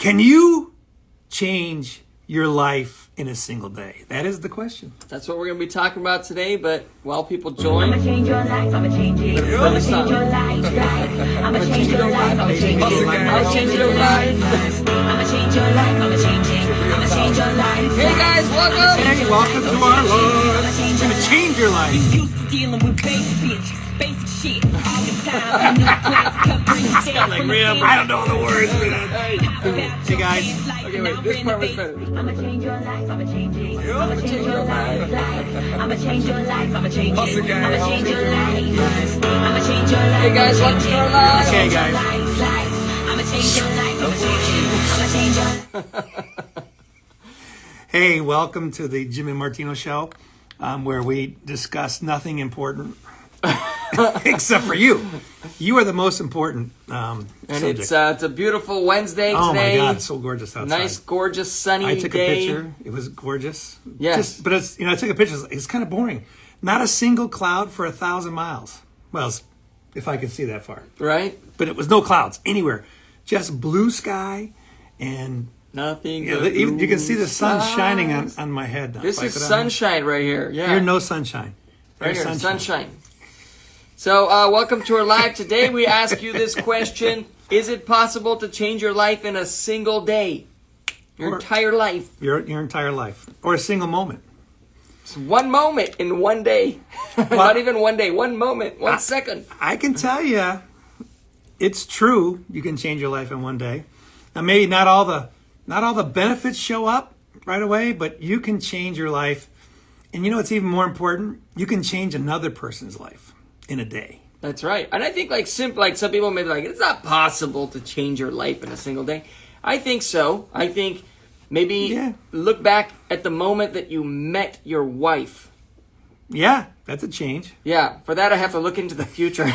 Can you change your life in a single day? That is the question. That's what we're going to be talking about today, but while people join... I'ma change your life, I'ma change it. I'ma change your life, I'ma change your life, I'ma change it. I'll change your life. I'ma change your life, I'ma change it. I'ma change your life. Hey guys, welcome! Hey, welcome to our lives. It's going to change your life. Used to dealing with basic bitches, basic shit all the time. New plans, covering shit. Like, I don't know the words. Hey, guys. Okay, wait, this part was better. I'ma change your life, I'ma change it. I'ma change your life. I'ma change your life, I'ma change it. I'ma change your life. I'ma change your life. Hey guys, welcome to our live. Okay, guys. I'ma change your life, I'ma change it. I'ma change your life. Hey, welcome to the Jim and Martino show, where we discuss nothing important except for you. You are the most important And subject. it's a beautiful Wednesday today. Oh my God, it's so gorgeous outside. Nice, gorgeous, sunny I took day. a picture. It was gorgeous. Yes. But it's, I took a picture. It's kind of boring. Not a single cloud for 1,000 miles. Well, if I could see that far. Right? But it was no clouds anywhere. Just blue sky and Nothing. yeah, but even, you can see the sun blue shining skies. on my head now. This If I is could- sunshine right here. Yeah. You're no sunshine. right You're here, sunshine. So, welcome to our live. Today we ask you this question. Is it possible to change your life in a single day? Your Or- entire life. Your entire life. Or a single moment. It's one moment in one day. Not even one day. One moment. 1 second. I can tell you, it's true. You can change your life in one day. Now, maybe not all the benefits show up right away, but you can change your life. And you know what's even more important? You can change another person's life in a day. That's right. And I think like some people may be like, it's not possible to change your life in a single day. I think so. I think maybe look back at the moment that you met your wife. Yeah, that's a change. Yeah, for that I have to look into the future.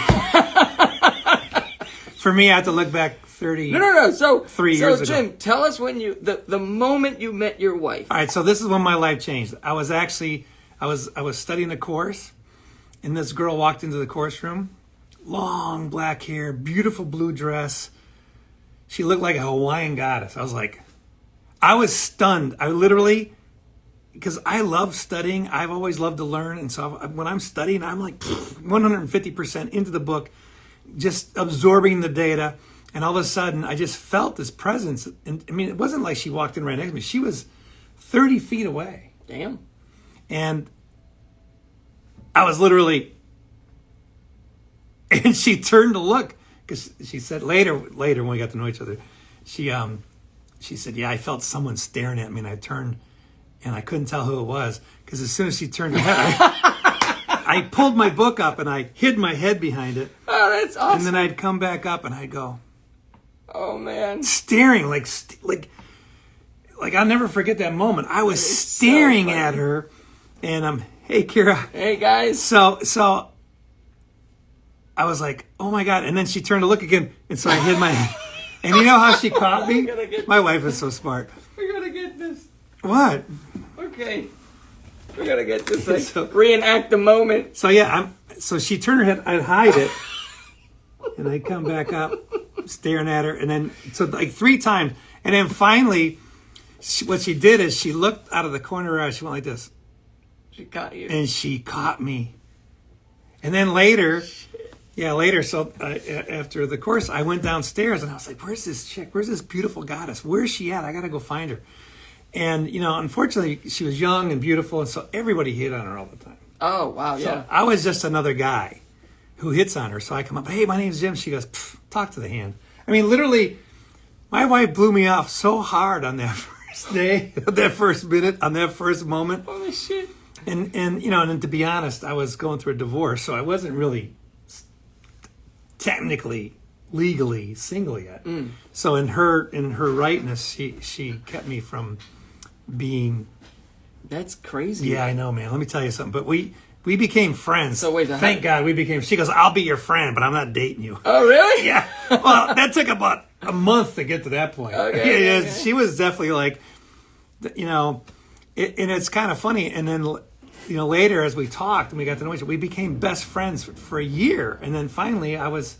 For me, I have to look back 30. No. So 3 years ago. Jim, tell us when the moment you met your wife. All right, so this is when my life changed. I was studying a course, and this girl walked into the course room, long black hair, beautiful blue dress. She looked like a Hawaiian goddess. I was stunned. I literally, because I love studying, I've always loved to learn, and so when I'm studying, I'm like 150% into the book, just absorbing the data. And all of a sudden, I just felt this presence. And I mean, it wasn't like she walked in right next to me. She was 30 feet away. Damn. And I was literally, and she turned to look, because she said later when we got to know each other, she said, yeah, I felt someone staring at me, and I turned, and I couldn't tell who it was, because as soon as she turned her head, I pulled my book up, and I hid my head behind it. Oh, that's awesome. And then I'd come back up, and I'd go, oh, man. staring, like I'll never forget that moment. I was staring at her, and hey, Kira. Hey, guys. So I was like, oh my God. And then she turned to look again. And so I hid my head. And you know how she caught me? My wife is so smart. We're going to get this. What? Okay. We're going to get this. So- Reenact the moment. So yeah, so she turned her head. I'd hide it. And I'd come back up, staring at her. And then, so like 3 times. And then finally, what she did is she looked out of the corner of her eye. She went like this. She caught you. And she caught me. And then later, so after the course, I went downstairs and I was like, where's this chick? Where's this beautiful goddess? Where's she at? I got to go find her. And, unfortunately, she was young and beautiful, and so everybody hit on her all the time. Oh, wow, yeah. So I was just another guy who hits on her. So I come up, hey, my name's Jim. She goes, talk to the hand. I mean, literally, my wife blew me off so hard on that first day, that first minute, on that first moment. Holy shit. And and to be honest, I was going through a divorce, so I wasn't really technically, legally single yet. So in her rightness, she kept me from being. That's crazy. Yeah, I know, man. Let me tell you something. But we became friends. So wait, thank God we became. She goes, I'll be your friend, but I'm not dating you. Oh, really? Yeah. Well, that took about a month to get to that point. Okay. Yeah, she was definitely like, and it's kind of funny. And then, later as we talked and we got to know each other, we became best friends for a year. And then finally I was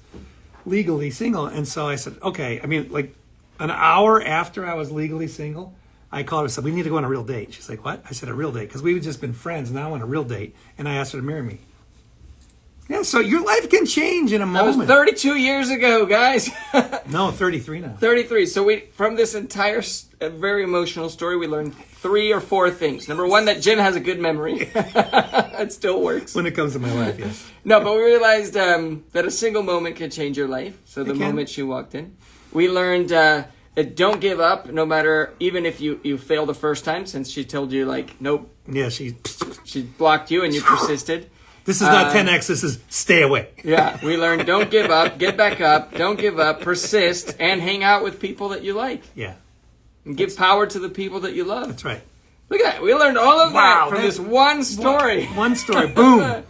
legally single. And so I said, okay, I mean, like An hour after I was legally single, I called her and said, we need to go on a real date. She's like, what? I said, a real date. Because we've just been friends. Now I want a real date. And I asked her to marry me. Yeah, so your life can change in a That was moment. 32 years ago, guys. No, 33 now. 33. So from this entire very emotional story, we learned 3 or 4 things. Number 1, that Jim has a good memory. It still works. When it comes to my life, yes. No, but we realized that a single moment can change your life. So the It can. moment she walked in. We learned that don't give up, no matter, even if you fail the first time, since she told you, like, nope. Yeah, She blocked you and you persisted. This is not 10X, this is stay away. Yeah, we learned don't give up, get back up, don't give up, persist, and hang out with people that you like. Yeah. And give power to the people that you love. That's right. Look at that. We learned all of that from this one story. One story. Boom.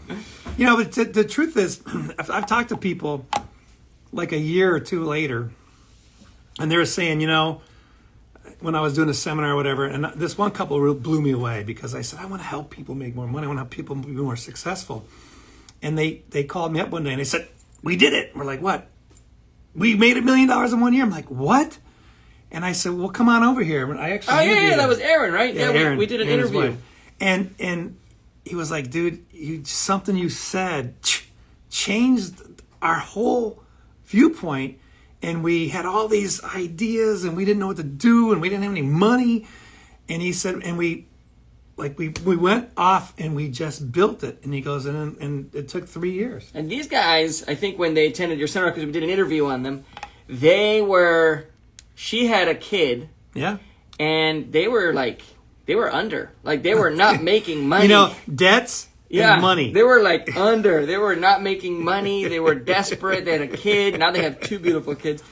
You know, but the truth is, I've talked to people like a year or 2 later, and they were saying, you know, when I was doing a seminar or whatever, and this one couple blew me away because I said, I want to help people make more money. I want to help people be more successful. And they called me up one day and they said, we did it. We're like, what? We made $1 million in 1 year. I'm like, what? And I said, well, come on over here. I actually yeah, that was Aaron, right? Yeah, Aaron, we did an Aaron's interview. wife. And he was like, dude, something you said changed our whole viewpoint. And we had all these ideas and we didn't know what to do and we didn't have any money. And he said, and we went off and we just built it. And he goes, and it took 3 years. And these guys, I think when they attended your seminar, because we did an interview on them, she had a kid. Yeah. And they were under. Like, they were not making money. You know, debts and money. They were like under. They were not making money. They were desperate. They had a kid. Now they have 2 beautiful kids.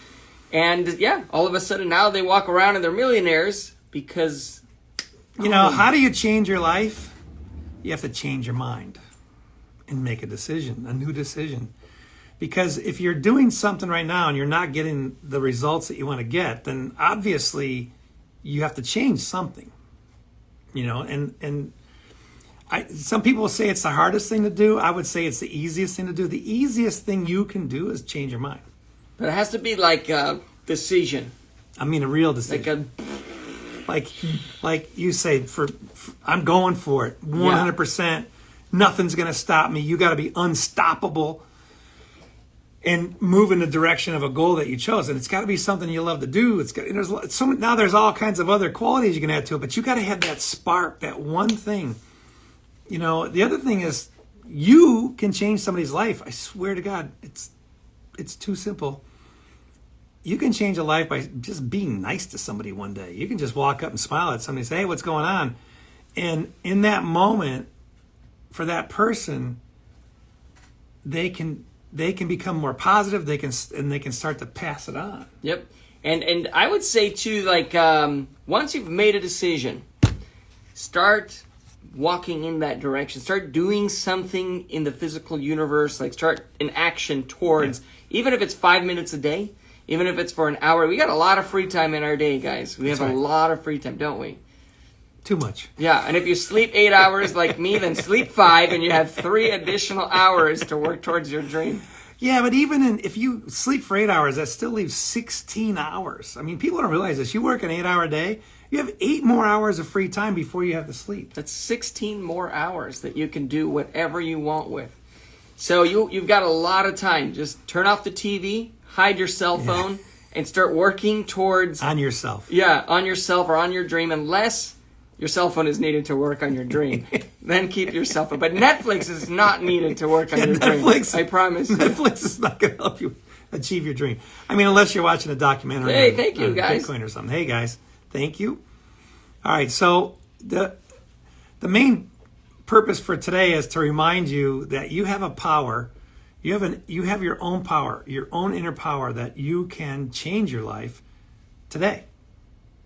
And yeah, all of a sudden now they walk around and they're millionaires because... You know, how do you change your life? You have to change your mind and make a decision, a new decision. Because if you're doing something right now and you're not getting the results that you want to get, then obviously you have to change something. You know, and some people will say it's the hardest thing to do. I would say it's the easiest thing to do. The easiest thing you can do is change your mind. But it has to be like a decision. I mean, a real decision. Like you say, I'm going for it 100%. Nothing's going to stop me. You got to be unstoppable and move in the direction of a goal that you chose. And it's got to be something you love to do. Now there's all kinds of other qualities you can add to it, but you got to have that spark, that one thing. You know, the other thing is you can change somebody's life. I swear to God, it's too simple. You can change a life by just being nice to somebody one day. You can just walk up and smile at somebody and say, hey, what's going on? And in that moment, for that person, they can become more positive. They can start to pass it on. Yep. And I would say too, like, once you've made a decision, start walking in that direction. Start doing something in the physical universe. Like, start an action towards, even if it's 5 minutes a day, even if it's for an hour. We got a lot of free time in our day, guys. We have a lot of free time, don't we? Too much. Yeah, and if you sleep 8 hours like me, then sleep 5, and you have 3 additional hours to work towards your dream. Yeah, but even if you sleep for 8 hours, that still leaves 16 hours. I mean, people don't realize this. You work an 8-hour day, you have 8 more hours of free time before you have to sleep. That's 16 more hours that you can do whatever you want with. So you've got a lot of time. Just turn off the TV, hide your cell phone, and start working towards... On yourself. Yeah, on yourself or on your dream, unless your cell phone is needed to work on your dream. Then keep your cell phone. But Netflix is not needed to work on your dream. I promise. Netflix is not going to help you achieve your dream. I mean, unless you're watching a documentary on guys. Bitcoin or something. Hey, guys, thank you. All right, so the main purpose for today is to remind you that you have a power. You have your own power, your own inner power that you can change your life today.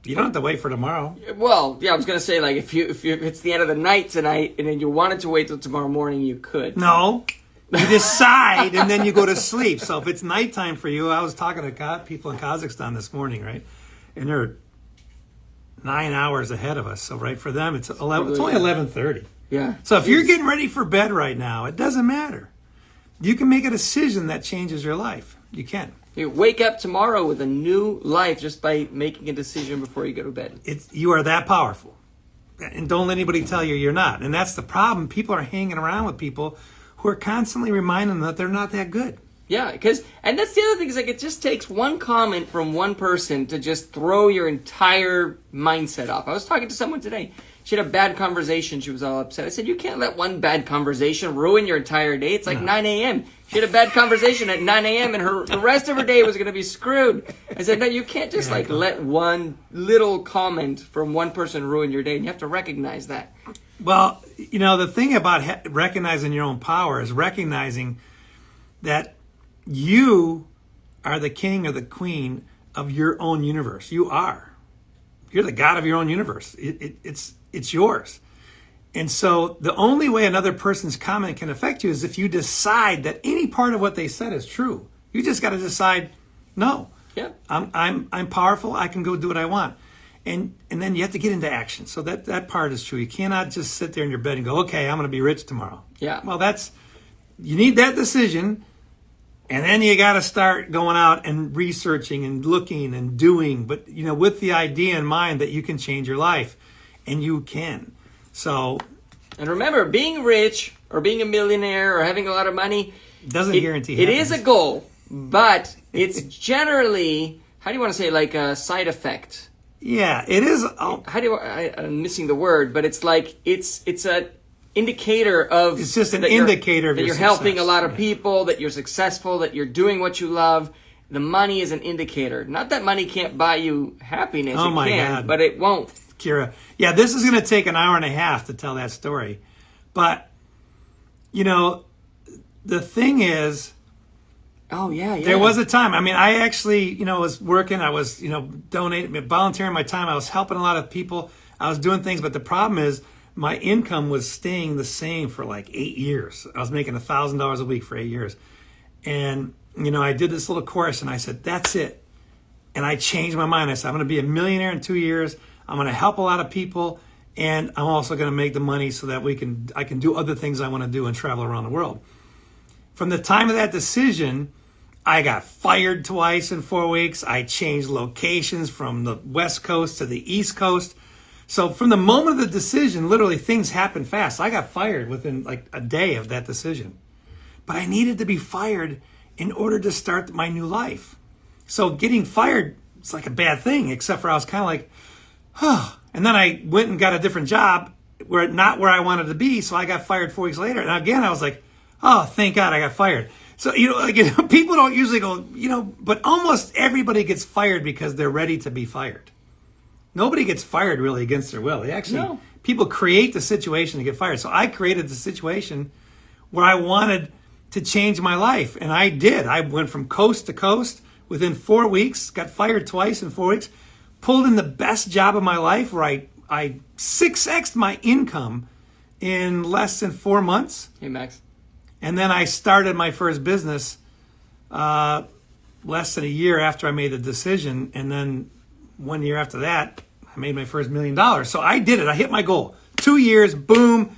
You don't have to wait for tomorrow. Well, yeah, I was gonna say, like, if it's the end of the night tonight and then you wanted to wait till tomorrow morning, you could. No, you decide and then you go to sleep. So if it's nighttime for you, I was talking to people in Kazakhstan this morning, right? And they're 9 hours ahead of us. So right for them, it's 11. It's only 11:30. Yeah. So if you're getting ready for bed right now, it doesn't matter. You can make a decision that changes your life. You can. You wake up tomorrow with a new life just by making a decision before you go to bed. You are that powerful. And don't let anybody tell you you're not. And that's the problem. People are hanging around with people who are constantly reminding them that they're not that good. Yeah, and that's the other thing, is like it just takes one comment from one person to just throw your entire mindset off. I was talking to someone today. She had a bad conversation. She was all upset. I said, you can't let one bad conversation ruin your entire day. It's like 9 a.m. She had a bad conversation at 9 a.m. and the rest of her day was going to be screwed. I said, no, you can't just let one little comment from one person ruin your day. And you have to recognize that. Well, the thing about recognizing your own power is recognizing that you are the king or the queen of your own universe. You are. You're the god of your own universe. It's yours. And so the only way another person's comment can affect you is if you decide that any part of what they said is true. You just got to decide, no. Yeah. I'm powerful. I can go do what I want. And then you have to get into action. So that part is true. You cannot just sit there in your bed and go, okay, I'm going to be rich tomorrow. Yeah. Well, you need that decision. And then you got to start going out and researching and looking and doing, but with the idea in mind that you can change your life, and you can. So, and remember, being rich or being a millionaire or having a lot of money doesn't guarantee it is a goal, but it's generally, how do you want to say, like a side effect? Yeah, it is. I'm missing the word, but it's like it's a indicator of, it's just an indicator of that your you're success. helping a lot of people, that you're successful, that you're doing what you love. The money is an indicator. Not that money can't buy you happiness. Oh my can, God. But it won't. Kira, yeah, this is going to take an hour and a half to tell that story. But the thing is, oh yeah. There was a time. I mean, I actually, was working. I was, donating, volunteering my time. I was helping a lot of people. I was doing things, but the problem is my income was staying the same for like 8 years. I was making $1,000 a week for 8 years. And, I did this little course and I said, that's it. And I changed my mind. I said, I'm going to be a millionaire in 2 years. I'm going to help a lot of people. And I'm also going to make the money so that I can do other things I want to do and travel around the world. From the time of that decision, I got fired twice in 4 weeks. I changed locations from the West Coast to the East Coast. So from the moment of the decision, literally things happened fast. I got fired within like a day of that decision. But I needed to be fired in order to start my new life. So getting fired, it's like a bad thing, except for I was kind of like, huh. And then I went and got a different job, not where I wanted to be. So I got fired 4 weeks later. And again, I was like, oh, thank God I got fired. So, people don't usually go, but almost everybody gets fired because they're ready to be fired. Nobody gets fired really against their will. People create the situation to get fired. So I created the situation where I wanted to change my life. And I did. I went from coast to coast within 4 weeks, got fired twice in 4 weeks, pulled in the best job of my life where I 6x'd my income in less than 4 months. Hey, Max. And then I started my first business less than a year after I made the decision. And then 1 year after that, I made my first $1 million. So I did it. I hit my goal. 2 years, boom,